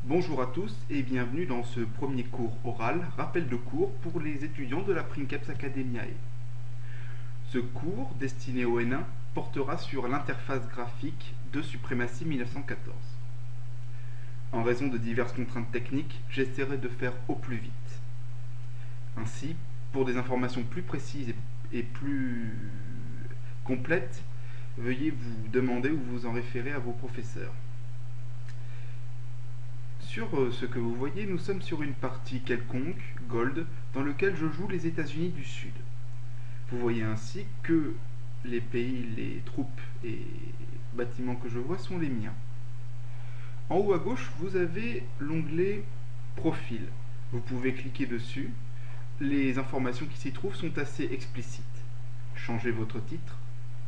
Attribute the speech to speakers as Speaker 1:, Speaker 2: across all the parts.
Speaker 1: Bonjour à tous et bienvenue dans ce premier cours oral, rappel de cours pour les étudiants de la Princeps Academiae. Ce cours, destiné au N1, portera sur l'interface graphique de Supremacy 1914. En raison de diverses contraintes techniques, j'essaierai de faire au plus vite. Ainsi, pour des informations plus précises et plus complètes, veuillez vous demander ou vous en référer à vos professeurs. Sur ce que vous voyez, nous sommes sur une partie quelconque, Gold, dans lequel je joue les États-Unis du Sud. Vous voyez ainsi que les pays, les troupes et bâtiments que je vois sont les miens. En haut à gauche, vous avez l'onglet Profil. Vous pouvez cliquer dessus. Les informations qui s'y trouvent sont assez explicites. Changez votre titre,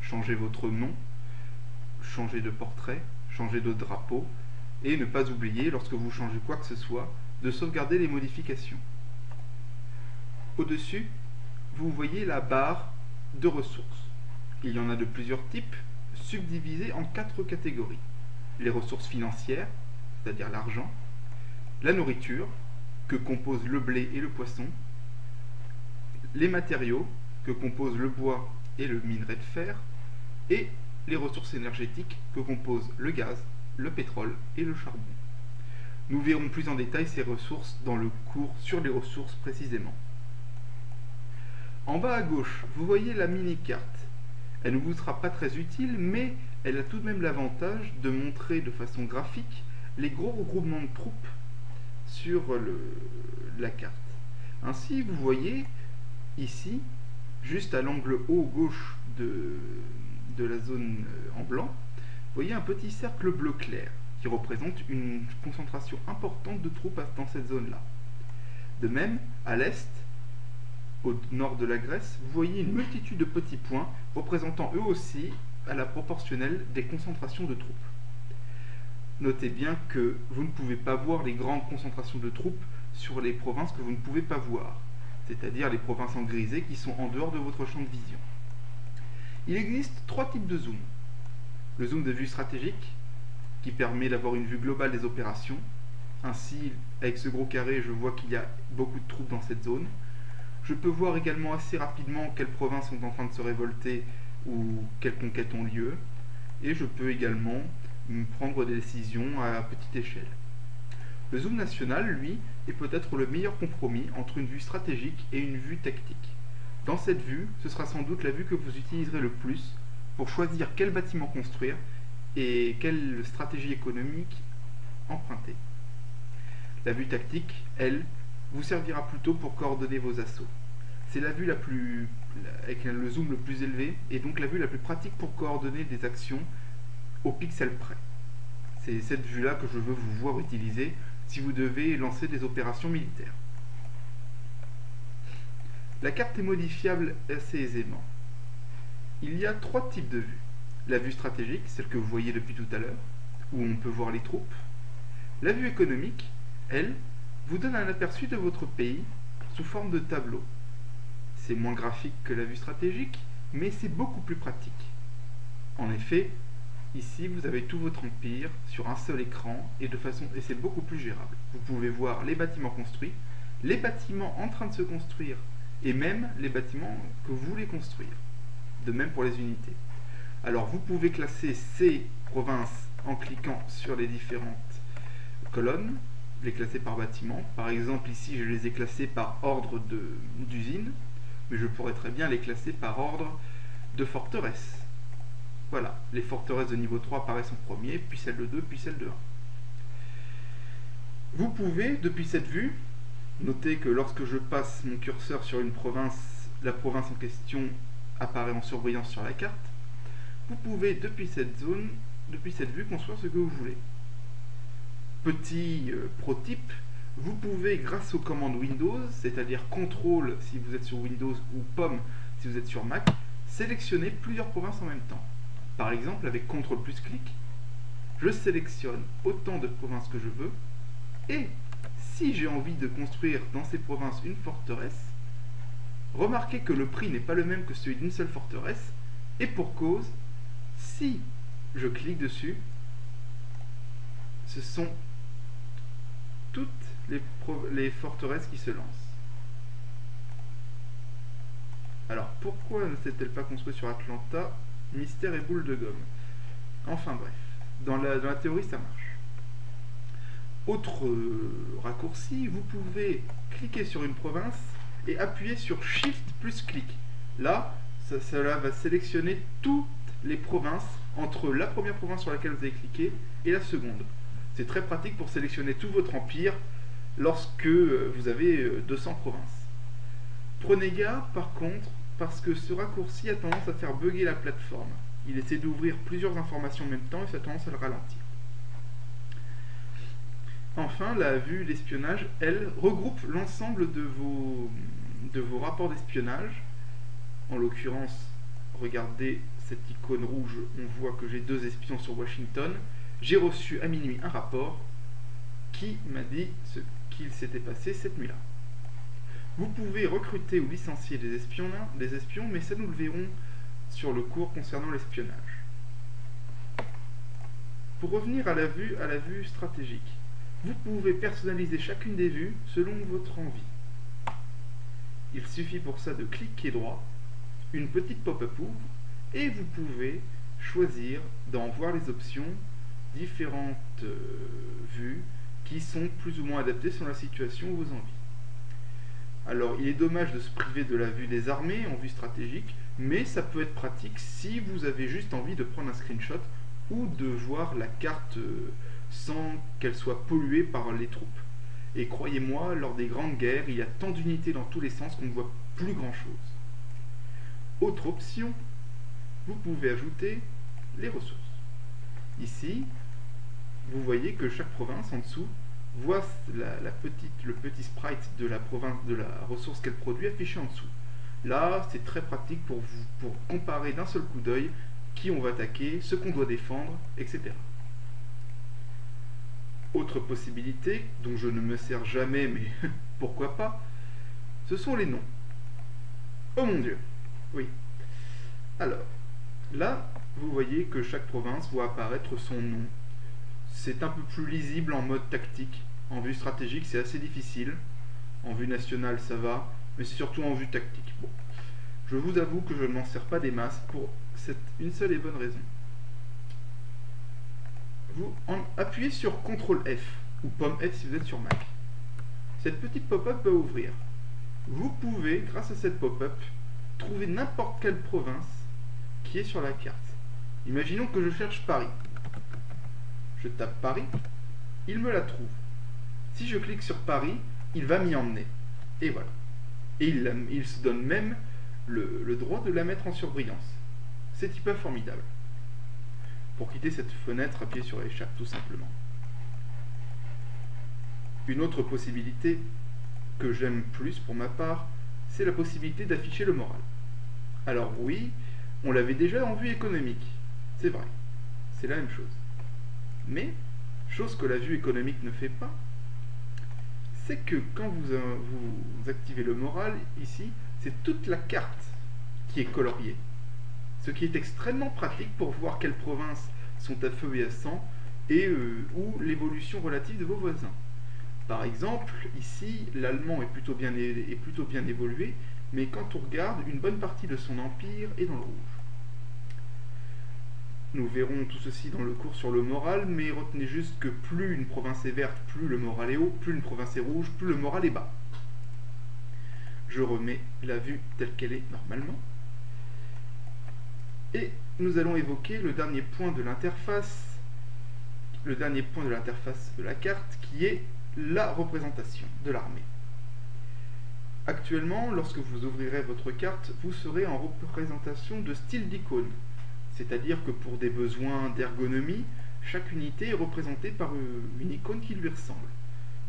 Speaker 1: changez votre nom, changez de portrait, changez de drapeau, et ne pas oublier, lorsque vous changez quoi que ce soit, de sauvegarder les modifications. Au-dessus, vous voyez la barre de ressources. Il y en a de plusieurs types, subdivisées en 4 catégories. Les ressources financières, c'est-à-dire l'argent, la nourriture, que composent le blé et le poisson, les matériaux, que composent le bois et le minerai de fer, et les ressources énergétiques, que composent le gaz, le pétrole et le charbon. Nous verrons plus en détail ces ressources dans le cours sur les ressources précisément. En bas à gauche, vous voyez la mini-carte. Elle ne vous sera pas très utile, mais elle a tout de même l'avantage de montrer de façon graphique les gros regroupements de troupes sur la carte. Ainsi, vous voyez ici, juste à l'angle haut gauche de la zone en blanc, vous voyez un petit cercle bleu clair qui représente une concentration importante de troupes dans cette zone-là. De même, à l'est, au nord de la Grèce, vous voyez une multitude de petits points représentant eux aussi à la proportionnelle des concentrations de troupes. Notez bien que vous ne pouvez pas voir les grandes concentrations de troupes sur les provinces que vous ne pouvez pas voir, c'est-à-dire les provinces en grisé qui sont en dehors de votre champ de vision. Il existe 3 types de zoom. Le zoom de vue stratégique, qui permet d'avoir une vue globale des opérations. Ainsi, avec ce gros carré, je vois qu'il y a beaucoup de troupes dans cette zone. Je peux voir également assez rapidement quelles provinces sont en train de se révolter ou quelles conquêtes ont lieu. Et je peux également prendre des décisions à petite échelle. Le zoom national, lui, est peut-être le meilleur compromis entre une vue stratégique et une vue tactique. Dans cette vue, ce sera sans doute la vue que vous utiliserez le plus pour choisir quel bâtiment construire et quelle stratégie économique emprunter. La vue tactique, elle, vous servira plutôt pour coordonner vos assauts. C'est la vue avec le zoom le plus élevé et donc la vue la plus pratique pour coordonner des actions au pixel près. C'est cette vue-là que je veux vous voir utiliser si vous devez lancer des opérations militaires. La carte est modifiable assez aisément. Il y a 3 types de vues. La vue stratégique, celle que vous voyez depuis tout à l'heure, où on peut voir les troupes. La vue économique, elle, vous donne un aperçu de votre pays sous forme de tableau. C'est moins graphique que la vue stratégique, mais c'est beaucoup plus pratique. En effet, ici vous avez tout votre empire sur un seul écran et c'est beaucoup plus gérable. Vous pouvez voir les bâtiments construits, les bâtiments en train de se construire et même les bâtiments que vous voulez construire. De même pour les unités. Alors vous pouvez classer ces provinces en cliquant sur les différentes colonnes, les classer par bâtiment. Par exemple ici je les ai classés par ordre d'usine, mais je pourrais très bien les classer par ordre de forteresse. Voilà, les forteresses de niveau 3 apparaissent en premier, puis celle de 2, puis celle de 1. Vous pouvez, depuis cette vue, noter que lorsque je passe mon curseur sur une province, la province en question apparaît en surbrillance sur la carte. Vous pouvez, depuis cette zone, depuis cette vue, construire ce que vous voulez. Petit pro-type, vous pouvez, grâce aux commandes Windows, c'est-à-dire CTRL si vous êtes sur Windows ou POM si vous êtes sur Mac, sélectionner plusieurs provinces en même temps. Par exemple, avec CTRL plus clic, je sélectionne autant de provinces que je veux, et si j'ai envie de construire dans ces provinces une forteresse, remarquez que le prix n'est pas le même que celui d'une seule forteresse, et pour cause, si je clique dessus, ce sont toutes les forteresses qui se lancent. Alors, pourquoi ne s'est-elle pas construite sur Atlanta? Mystère et boule de gomme. Enfin bref, dans la théorie, ça marche. Autre raccourci, vous pouvez cliquer sur une province et appuyer sur Shift plus clic. Là, cela va sélectionner toutes les provinces entre la première province sur laquelle vous avez cliqué et la seconde. C'est très pratique pour sélectionner tout votre empire lorsque vous avez 200 provinces. Prenez garde par contre, parce que ce raccourci a tendance à faire bugger la plateforme. Il essaie d'ouvrir plusieurs informations en même temps et ça a tendance à le ralentir. Enfin, la vue d'espionnage, elle, regroupe l'ensemble de vos rapports d'espionnage. En l'occurrence, regardez cette icône rouge, on voit que j'ai 2 espions sur Washington. J'ai reçu à minuit un rapport qui m'a dit ce qu'il s'était passé cette nuit-là. Vous pouvez recruter ou licencier des espions, mais ça nous le verrons sur le cours concernant l'espionnage. Pour revenir à la vue stratégique, vous pouvez personnaliser chacune des vues selon votre envie. Il suffit pour ça de cliquer droit, une petite pop-up ouvre, et vous pouvez choisir d'en voir les options, différentes vues qui sont plus ou moins adaptées selon la situation ou vos envies. Alors, il est dommage de se priver de la vue des armées en vue stratégique, mais ça peut être pratique si vous avez juste envie de prendre un screenshot ou de voir la carte sans qu'elle soit polluée par les troupes. Et croyez-moi, lors des grandes guerres, il y a tant d'unités dans tous les sens qu'on ne voit plus grand-chose. Autre option, vous pouvez ajouter les ressources. Ici, vous voyez que chaque province en dessous voit le petit sprite de la ressource qu'elle produit affiché en dessous. Là, c'est très pratique pour comparer d'un seul coup d'œil qui on va attaquer, ce qu'on doit défendre, etc. Autre possibilité, dont je ne me sers jamais, mais pourquoi pas, ce sont les noms. Oh mon Dieu! Oui. Alors, là, vous voyez que chaque province voit apparaître son nom. C'est un peu plus lisible en mode tactique. En vue stratégique, c'est assez difficile. En vue nationale, ça va, mais c'est surtout en vue tactique. Bon. Je vous avoue que je ne m'en sers pas des masses pour une seule et bonne raison. Vous appuyez sur CTRL F ou pomme F si vous êtes sur Mac. Cette petite pop-up va ouvrir. Vous pouvez, grâce à cette pop-up, trouver n'importe quelle province qui est sur la carte. Imaginons que je cherche Paris. Je tape Paris, il me la trouve. Si je clique sur Paris, il va m'y emmener. Et voilà. Et il se donne même le droit de la mettre en surbrillance. C'est hyper formidable. Pour quitter cette fenêtre, appuyez sur Échappe tout simplement. Une autre possibilité que j'aime plus pour ma part, c'est la possibilité d'afficher le moral. Alors oui, on l'avait déjà en vue économique. C'est vrai. C'est la même chose. Mais, chose que la vue économique ne fait pas, c'est que quand vous activez le moral, ici, c'est toute la carte qui est coloriée. Ce qui est extrêmement pratique pour voir quelles provinces sont à feu et à sang, et ou l'évolution relative de vos voisins. Par exemple, ici, l'allemand est plutôt bien évolué, mais quand on regarde, une bonne partie de son empire est dans le rouge. Nous verrons tout ceci dans le cours sur le moral, mais retenez juste que plus une province est verte, plus le moral est haut, plus une province est rouge, plus le moral est bas. Je remets la vue telle qu'elle est normalement. Et nous allons évoquer le dernier point de l'interface, de la carte, qui est la représentation de l'armée. Actuellement, lorsque vous ouvrirez votre carte, vous serez en représentation de style d'icône. C'est-à-dire que pour des besoins d'ergonomie, chaque unité est représentée par une icône qui lui ressemble.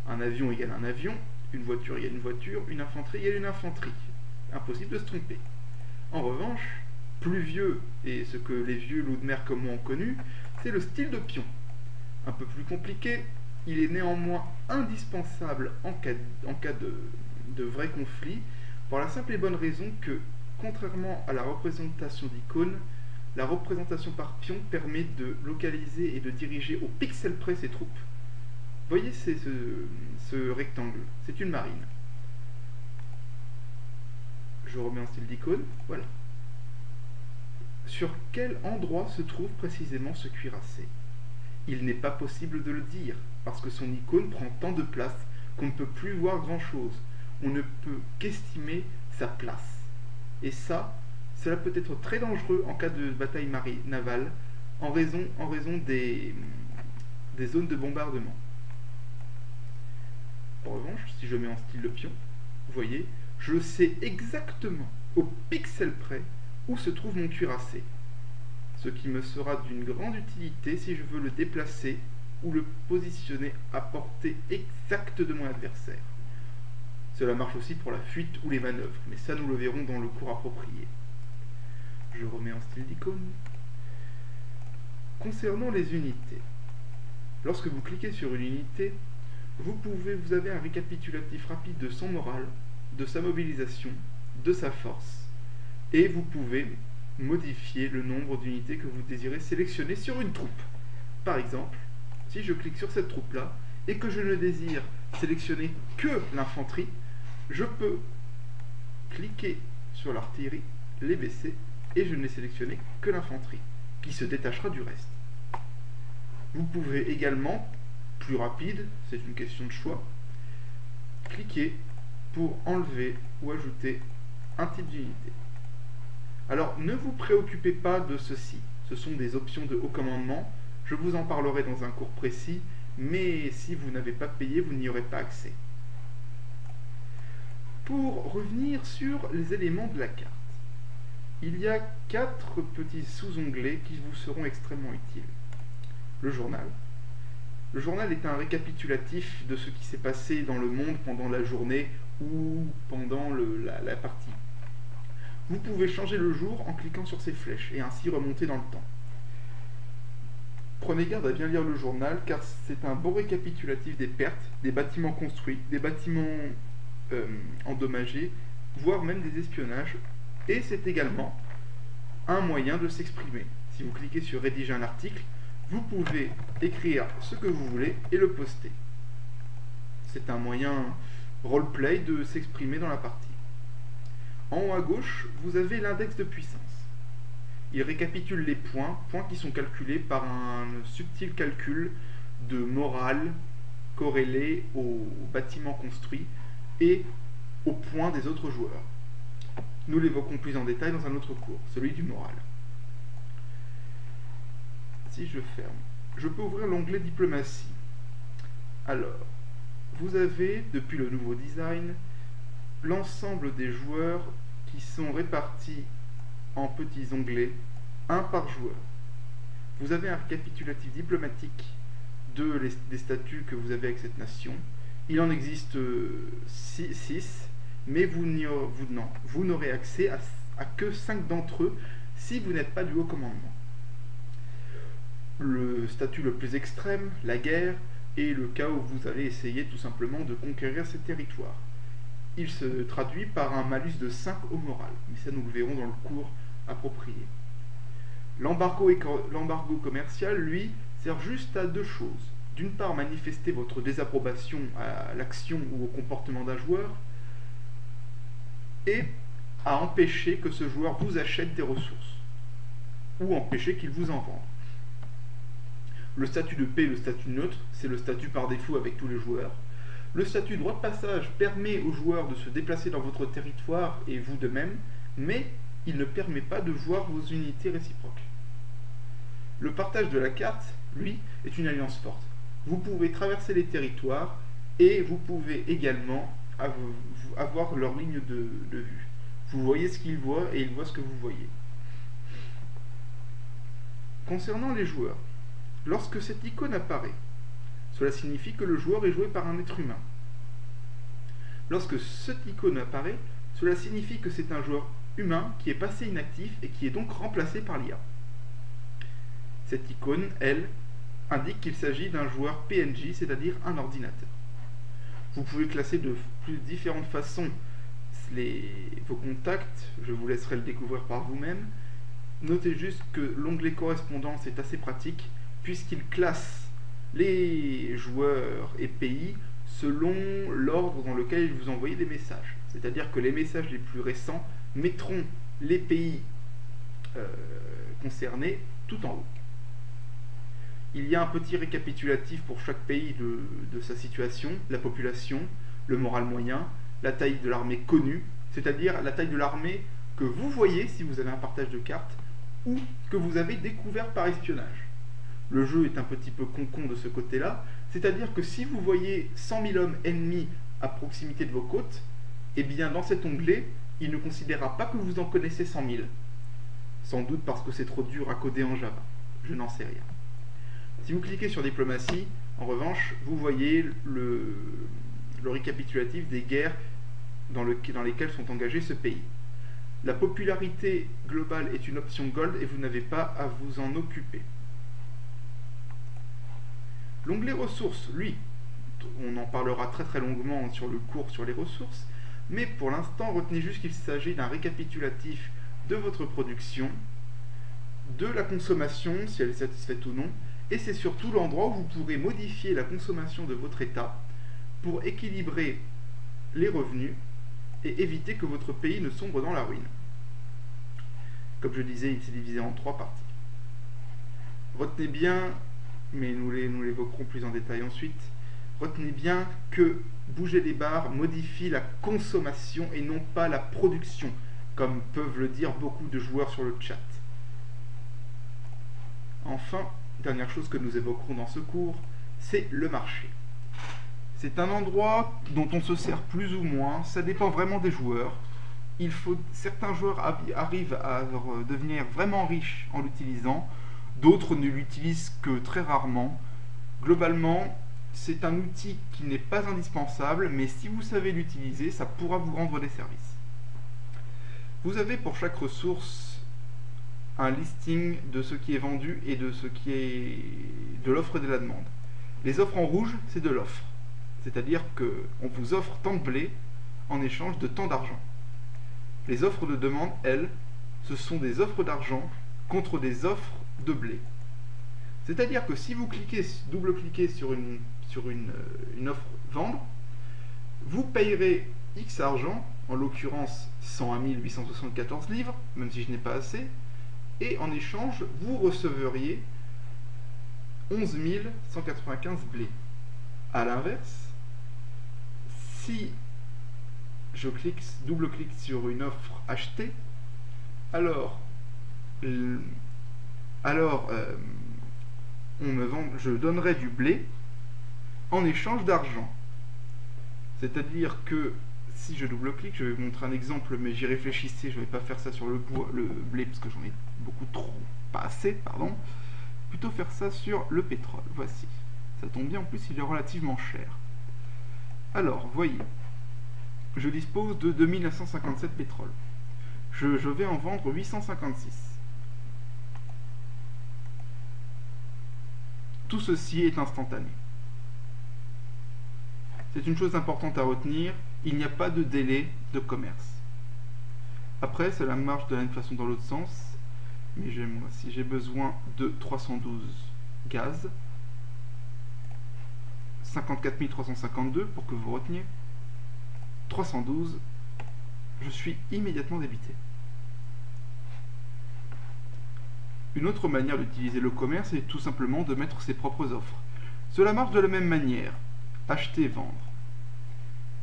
Speaker 1: Un avion égale un avion, une voiture égale une voiture, une infanterie égale une infanterie. Impossible de se tromper. En revanche, plus vieux, et ce que les vieux loups de mer comme moi ont connu, c'est le style de pion. Un peu plus compliqué, il est néanmoins indispensable en cas de vrai conflit, pour la simple et bonne raison que, contrairement à la représentation d'icône, la représentation par pion permet de localiser et de diriger au pixel près ses troupes. Voyez ce rectangle, c'est une marine. Je remets en style d'icône, voilà. Sur quel endroit se trouve précisément ce cuirassé? Il n'est pas possible de le dire, parce que son icône prend tant de place qu'on ne peut plus voir grand-chose. On ne peut qu'estimer sa place. Et ça, cela peut être très dangereux en cas de bataille navale, en raison des zones de bombardement. En revanche, si je mets en style de pion, vous voyez, je sais exactement, au pixel près, où se trouve mon cuirassé. Ce qui me sera d'une grande utilité si je veux le déplacer ou le positionner à portée exacte de mon adversaire. Cela marche aussi pour la fuite ou les manœuvres, mais ça nous le verrons dans le cours approprié. Je remets en style d'icône. Concernant les unités, lorsque vous cliquez sur une unité, vous avez un récapitulatif rapide de son moral, de sa mobilisation, de sa force, et vous pouvez modifier le nombre d'unités que vous désirez sélectionner sur une troupe. Par exemple, si je clique sur cette troupe-là, et que je ne désire sélectionner que l'infanterie, je peux cliquer sur l'artillerie, les baisser, et je n'ai sélectionné que l'infanterie, qui se détachera du reste. Vous pouvez également, plus rapide, c'est une question de choix, cliquer pour enlever ou ajouter un type d'unité. Alors, ne vous préoccupez pas de ceci, ce sont des options de haut commandement, je vous en parlerai dans un cours précis, mais si vous n'avez pas payé, vous n'y aurez pas accès. Pour revenir sur les éléments de la carte, il y a 4 petits sous-onglets qui vous seront extrêmement utiles. Le journal. Le journal est un récapitulatif de ce qui s'est passé dans le monde pendant la journée ou pendant la partie. Vous pouvez changer le jour en cliquant sur ces flèches et ainsi remonter dans le temps. Prenez garde à bien lire le journal car c'est un bon récapitulatif des pertes, des bâtiments construits, des bâtiments endommagés, voire même des espionnages, et c'est également un moyen de s'exprimer. Si vous cliquez sur rédiger un article, vous pouvez écrire ce que vous voulez et le poster. C'est un moyen roleplay de s'exprimer dans la partie. En haut à gauche, vous avez l'index de puissance. Il récapitule les points qui sont calculés par un subtil calcul de morale corrélé au bâtiment construit et aux points des autres joueurs. Nous l'évoquons plus en détail dans un autre cours, celui du moral. Si je ferme, je peux ouvrir l'onglet diplomatie. Alors, vous avez, depuis le nouveau design, l'ensemble des joueurs qui sont répartis en petits onglets, un par joueur. Vous avez un récapitulatif diplomatique des statuts que vous avez avec cette nation. Il en existe 6, mais vous n'aurez accès à que 5 d'entre eux si vous n'êtes pas du haut commandement. Le statut le plus extrême, la guerre, est le cas où vous allez essayer tout simplement de conquérir ces territoires. Il se traduit par un malus de 5 au moral, mais ça nous le verrons dans le cours approprié. L'embargo commercial, lui, sert juste à 2 choses. D'une part, manifester votre désapprobation à l'action ou au comportement d'un joueur, et à empêcher que ce joueur vous achète des ressources, ou empêcher qu'il vous en vende. Le statut de paix et le statut neutre, c'est le statut par défaut avec tous les joueurs. Le statut droit de passage permet aux joueurs de se déplacer dans votre territoire et vous de même, mais il ne permet pas de voir vos unités réciproques. Le partage de la carte, lui, est une alliance forte. Vous pouvez traverser les territoires et vous pouvez également avoir leur ligne de vue. Vous voyez ce qu'ils voient et ils voient ce que vous voyez. Concernant les joueurs, lorsque cette icône apparaît, cela signifie que le joueur est joué par un être humain. Lorsque cette icône apparaît, cela signifie que c'est un joueur humain qui est passé inactif et qui est donc remplacé par l'IA. Cette icône, elle, indique qu'il s'agit d'un joueur PNJ, c'est-à-dire un ordinateur. Vous pouvez classer de différentes façons vos contacts, je vous laisserai le découvrir par vous-même. Notez juste que l'onglet correspondance est assez pratique puisqu'il classe les joueurs et pays selon l'ordre dans lequel ils vous envoient des messages. C'est-à-dire que les messages les plus récents mettront les pays concernés tout en haut. Il y a un petit récapitulatif pour chaque pays de sa situation, la population, le moral moyen, la taille de l'armée connue, c'est-à-dire la taille de l'armée que vous voyez si vous avez un partage de cartes ou que vous avez découvert par espionnage. Le jeu est un petit peu con-con de ce côté-là, c'est-à-dire que si vous voyez 100 000 hommes ennemis à proximité de vos côtes, eh bien dans cet onglet, il ne considérera pas que vous en connaissez 100 000. Sans doute parce que c'est trop dur à coder en Java. Je n'en sais rien. Si vous cliquez sur diplomatie, en revanche, vous voyez le récapitulatif des guerres dans lesquelles sont engagés ce pays. La popularité globale est une option gold et vous n'avez pas à vous en occuper. L'onglet ressources, lui, on en parlera très très longuement sur le cours sur les ressources, mais pour l'instant, retenez juste qu'il s'agit d'un récapitulatif de votre production, de la consommation, si elle est satisfaite ou non, et c'est surtout l'endroit où vous pourrez modifier la consommation de votre État pour équilibrer les revenus et éviter que votre pays ne sombre dans la ruine. Comme je disais, il s'est divisé en 3 parties. Retenez bien, mais nous l'évoquerons plus en détail ensuite, retenez bien que bouger les barres modifie la consommation et non pas la production, comme peuvent le dire beaucoup de joueurs sur le chat. Enfin, dernière chose que nous évoquerons dans ce cours, c'est le marché. C'est un endroit dont on se sert plus ou moins, ça dépend vraiment des joueurs. Certains joueurs arrivent à devenir vraiment riches en l'utilisant, d'autres ne l'utilisent que très rarement. Globalement, c'est un outil qui n'est pas indispensable, mais si vous savez l'utiliser, ça pourra vous rendre des services. Vous avez pour chaque ressource un listing de ce qui est vendu et de ce qui est de l'offre et de la demande. Les offres en rouge, c'est de l'offre. C'est-à-dire qu'on vous offre tant de blé en échange de tant d'argent. Les offres de demande, elles, ce sont des offres d'argent contre des offres de blé. C'est-à-dire que si vous double-cliquez sur une offre vendre, vous payerez X argent, en l'occurrence 101 874 livres, même si je n'ai pas assez, et en échange, vous recevriez 11 195 blés. A l'inverse, si je double-clique sur une offre achetée, alors je donnerai du blé en échange d'argent. C'est-à-dire que si je double-clique, je vais vous montrer un exemple, mais j'y réfléchissais, je ne vais pas faire ça sur le blé parce que j'en ai beaucoup trop, pas assez, pardon. Plutôt faire ça sur le pétrole. Voici. Ça tombe bien, en plus il est relativement cher. Alors, voyez, je dispose de 2957 pétrole. Je vais en vendre 856. Tout ceci est instantané. C'est une chose importante à retenir, il n'y a pas de délai de commerce. Après, cela marche de la même façon dans l'autre sens, mais si j'ai besoin de 312 gaz, 54 352 pour que vous reteniez, 312, je suis immédiatement débité. Une autre manière d'utiliser le commerce est tout simplement de mettre ses propres offres. Cela marche de la même manière, acheter, vendre.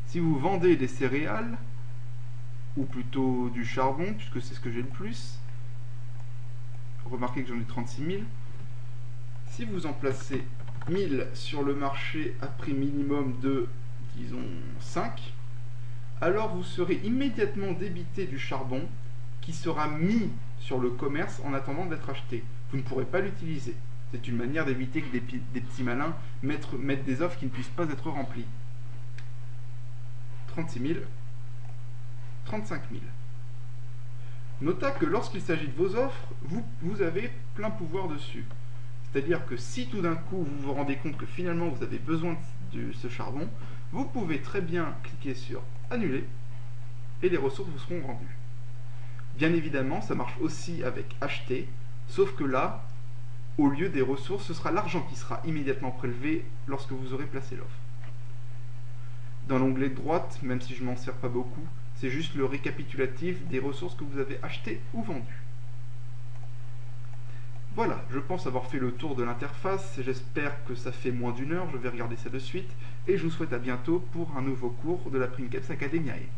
Speaker 1: Si vous vendez des céréales, ou plutôt du charbon, puisque c'est ce que j'ai le plus, remarquez que j'en ai 36 000, si vous en placez 1000 sur le marché à prix minimum de, disons, 5, alors vous serez immédiatement débité du charbon qui sera mis sur le commerce en attendant d'être acheté. Vous ne pourrez pas l'utiliser. C'est une manière d'éviter que des petits malins mettent des offres qui ne puissent pas être remplies. 36 000, 35 000. Notez que lorsqu'il s'agit de vos offres, vous avez plein pouvoir dessus. C'est-à-dire que si tout d'un coup vous vous rendez compte que finalement vous avez besoin de ce charbon, vous pouvez très bien cliquer sur annuler et les ressources vous seront rendues. Bien évidemment, ça marche aussi avec acheter, sauf que là, au lieu des ressources, ce sera l'argent qui sera immédiatement prélevé lorsque vous aurez placé l'offre. Dans l'onglet de droite, même si je ne m'en sers pas beaucoup, c'est juste le récapitulatif des ressources que vous avez achetées ou vendues. Voilà, je pense avoir fait le tour de l'interface, j'espère que ça fait moins d'1 heure, je vais regarder ça de suite, et je vous souhaite à bientôt pour un nouveau cours de la Princeps Academiae.